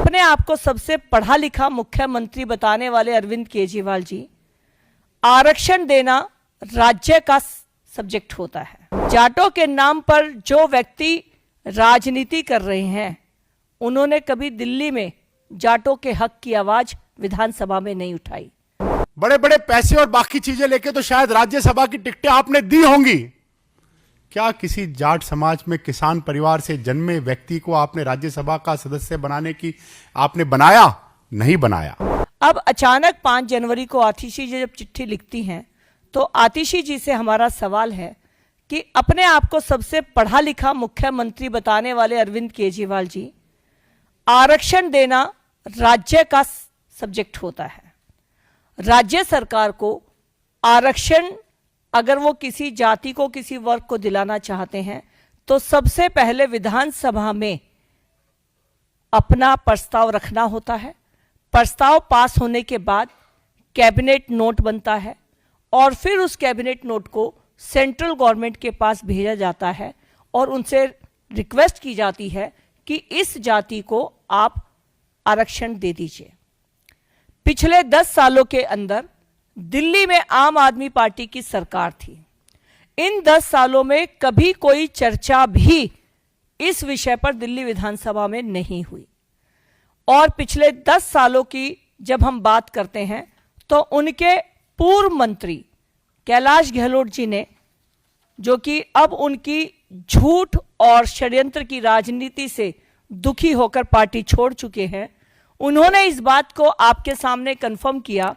अपने आप को सबसे पढ़ा लिखा मुख्यमंत्री बताने वाले अरविंद केजरीवाल जी, आरक्षण देना राज्य का सब्जेक्ट होता है। जाटों के नाम पर जो व्यक्ति राजनीति कर रहे हैं, उन्होंने कभी दिल्ली में जाटों के हक की आवाज विधानसभा में नहीं उठाई। बड़े बड़े पैसे और बाकी चीजें लेके तो शायद राज्यसभा की टिकटें आपने दी होंगी। क्या किसी जाट समाज में किसान परिवार से जन्मे व्यक्ति को आपने राज्यसभा का सदस्य बनाने की आपने बनाया? नहीं बनाया। अब अचानक 5 जनवरी को आतिशी जी जब चिट्ठी लिखती हैं, तो आतिशी जी से हमारा सवाल है कि अपने आप को सबसे पढ़ा लिखा मुख्यमंत्री बताने वाले अरविंद केजरीवाल जी, आरक्षण देना राज्य का सब्जेक्ट होता है। राज्य सरकार को आरक्षण अगर वो किसी जाति को, किसी वर्ग को दिलाना चाहते हैं, तो सबसे पहले विधानसभा में अपना प्रस्ताव रखना होता है। प्रस्ताव पास होने के बाद कैबिनेट नोट बनता है और फिर उस कैबिनेट नोट को सेंट्रल गवर्नमेंट के पास भेजा जाता है और उनसे रिक्वेस्ट की जाती है कि इस जाति को आप आरक्षण दे दीजिए। पिछले 10 सालों के अंदर दिल्ली में आम आदमी पार्टी की सरकार थी। इन 10 सालों में कभी कोई चर्चा भी इस विषय पर दिल्ली विधानसभा में नहीं हुई। और पिछले 10 सालों की जब हम बात करते हैं, तो उनके पूर्व मंत्री कैलाश गहलोत जी ने, जो कि अब उनकी झूठ और षड्यंत्र की राजनीति से दुखी होकर पार्टी छोड़ चुके हैं, उन्होंने इस बात को आपके सामने कंफर्म किया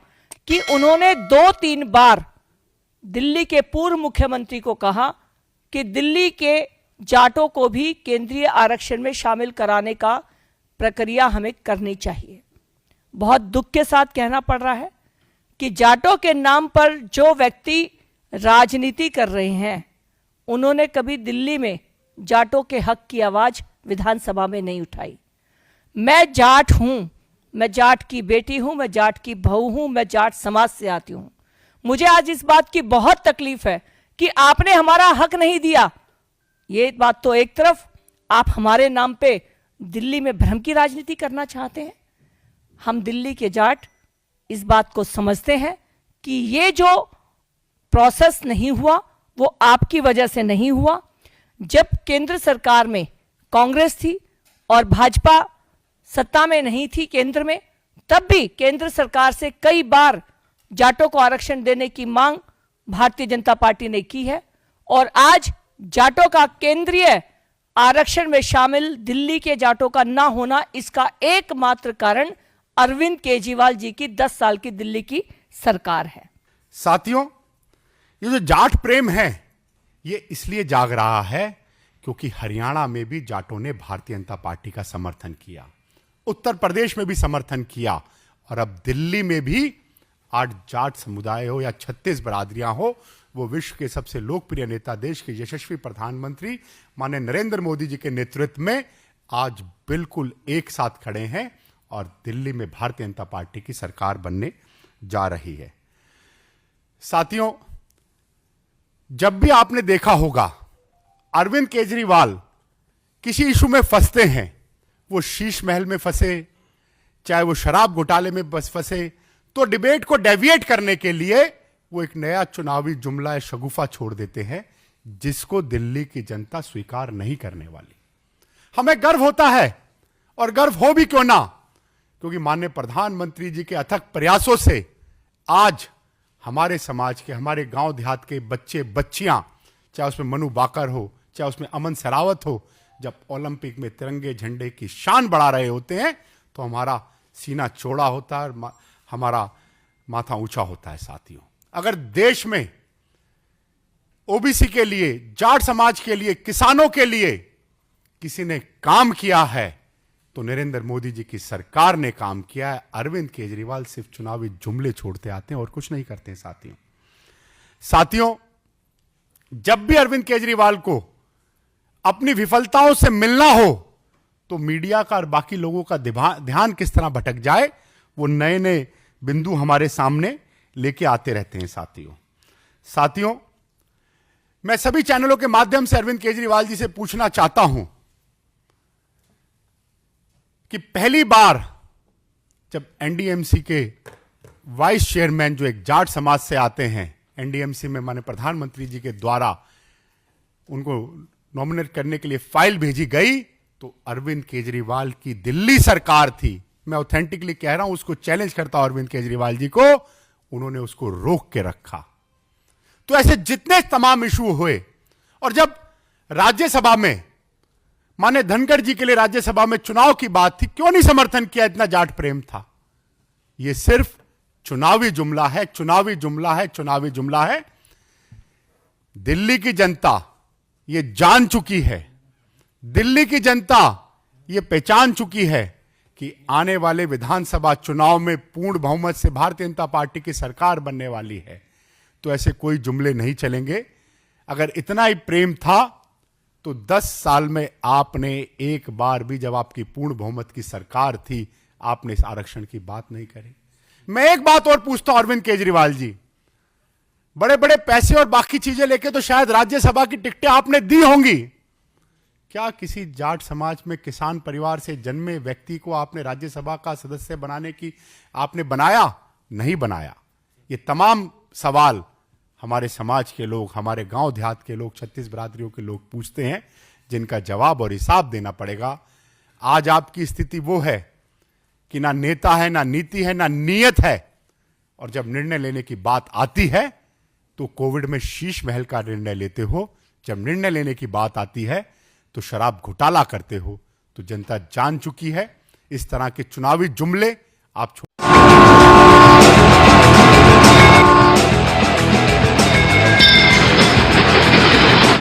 कि उन्होंने 2-3 बार दिल्ली के पूर्व मुख्यमंत्री को कहा कि दिल्ली के जाटों को भी केंद्रीय आरक्षण में शामिल कराने का प्रक्रिया हमें करनी चाहिए। बहुत दुख के साथ कहना पड़ रहा है कि जाटों के नाम पर जो व्यक्ति राजनीति कर रहे हैं, उन्होंने कभी दिल्ली में जाटों के हक की आवाज विधानसभा में नहीं उठाई। मैं जाट हूं, मैं जाट की बेटी हूं, मैं जाट की बहू हूं, मैं जाट समाज से आती हूं। मुझे आज इस बात की बहुत तकलीफ है कि आपने हमारा हक नहीं दिया। ये बात तो एक तरफ, आप हमारे नाम पे दिल्ली में भ्रम की राजनीति करना चाहते हैं। हम दिल्ली के जाट इस बात को समझते हैं कि ये जो प्रोसेस नहीं हुआ वो आपकी वजह से नहीं हुआ। जब केंद्र सरकार में कांग्रेस थी और भाजपा सत्ता में नहीं थी केंद्र में, तब भी केंद्र सरकार से कई बार जाटों को आरक्षण देने की मांग भारतीय जनता पार्टी ने की है। और आज जाटों का केंद्रीय आरक्षण में शामिल दिल्ली के जाटों का ना होना, इसका एकमात्र कारण अरविंद केजरीवाल जी की 10 साल की दिल्ली की सरकार है। साथियों, ये जो जाट प्रेम है, ये इसलिए जाग रहा है क्योंकि हरियाणा में भी जाटों ने भारतीय जनता पार्टी का समर्थन किया, उत्तर प्रदेश में भी समर्थन किया, और अब दिल्ली में भी आज जाट समुदाय हो या 36 बरादरियां हो, वो विश्व के सबसे लोकप्रिय नेता, देश के यशस्वी प्रधानमंत्री माननीय नरेंद्र मोदी जी के नेतृत्व में आज बिल्कुल एक साथ खड़े हैं और दिल्ली में भारतीय जनता पार्टी की सरकार बनने जा रही है। साथियों, जब भी आपने देखा होगा अरविंद केजरीवाल किसी इशू में फंसते हैं, वो शीश महल में फंसे, चाहे वो शराब घोटाले में बस फंसे, तो डिबेट को डेविएट करने के लिए वो एक नया चुनावी जुमला या शगुफा छोड़ देते हैं, जिसको दिल्ली की जनता स्वीकार नहीं करने वाली। हमें गर्व होता है, और गर्व हो भी क्यों ना, क्योंकि माननीय प्रधानमंत्री जी के अथक प्रयासों से आज हमारे समाज के, हमारे गांव देहात के बच्चे बच्चियां, चाहे उसमें मनु बाकर हो, चाहे उसमें अमन सरावत हो, जब ओलंपिक में तिरंगे झंडे की शान बढ़ा रहे होते हैं, तो हमारा सीना चौड़ा होता है और हमारा माथा ऊंचा होता है। साथियों, अगर देश में ओबीसी के लिए, जाट समाज के लिए, किसानों के लिए किसी ने काम किया है, तो नरेंद्र मोदी जी की सरकार ने काम किया है। अरविंद केजरीवाल सिर्फ चुनावी जुमले छोड़ते आते हैं और कुछ नहीं करते हैं। साथियों, जब भी अरविंद केजरीवाल को अपनी विफलताओं से मिलना हो, तो मीडिया का और बाकी लोगों का ध्यान किस तरह भटक जाए, वो नए नए बिंदु हमारे सामने लेके आते रहते हैं। साथियों, मैं सभी चैनलों के माध्यम से अरविंद केजरीवाल जी से पूछना चाहता हूं कि पहली बार जब एनडीएमसी के वाइस चेयरमैन जो एक जाट समाज से आते हैं, एनडीएमसी में माने प्रधानमंत्री जी के द्वारा उनको नॉमिनेट करने के लिए फाइल भेजी गई, तो अरविंद केजरीवाल की दिल्ली सरकार थी, मैं ऑथेंटिकली कह रहा हूं, उसको चैलेंज करता हूं अरविंद केजरीवाल जी को, उन्होंने उसको रोक के रखा। तो ऐसे जितने तमाम इशू हुए, और जब राज्यसभा में माने धनखड़ जी के लिए राज्यसभा में चुनाव की बात थी, क्यों नहीं समर्थन किया? इतना जाट प्रेम था। यह सिर्फ चुनावी जुमला है, चुनावी जुमला है, चुनावी जुमला है। दिल्ली की जनता यह जान चुकी है, दिल्ली की जनता यह पहचान चुकी है कि आने वाले विधानसभा चुनाव में पूर्ण बहुमत से भारतीय जनता पार्टी की सरकार बनने वाली है। तो ऐसे कोई जुमले नहीं चलेंगे। अगर इतना ही प्रेम था तो 10 साल में आपने एक बार भी, जब आपकी पूर्ण बहुमत की सरकार थी, आपने इस आरक्षण की बात नहीं करी। मैं एक बात और पूछता हूं अरविंद केजरीवाल जी, बड़े बड़े पैसे और बाकी चीजें लेके तो शायद राज्यसभा की टिकटें आपने दी होंगी, क्या किसी जाट समाज में किसान परिवार से जन्मे व्यक्ति को आपने राज्यसभा का सदस्य बनाने की आपने बनाया? नहीं बनाया। ये तमाम सवाल हमारे समाज के लोग, हमारे गांव देहात के लोग, 36 बिरादरियों के लोग पूछते हैं, जिनका जवाब और हिसाब देना पड़ेगा। आज आपकी स्थिति वो है कि ना नेता है, ना नीति है, ना नीयत है, और जब निर्णय लेने की बात आती है तो कोविड में शीश महल का निर्णय लेते हो, जब निर्णय लेने की बात आती है तो शराब घोटाला करते हो। तो जनता जान चुकी है, इस तरह के चुनावी जुमले आप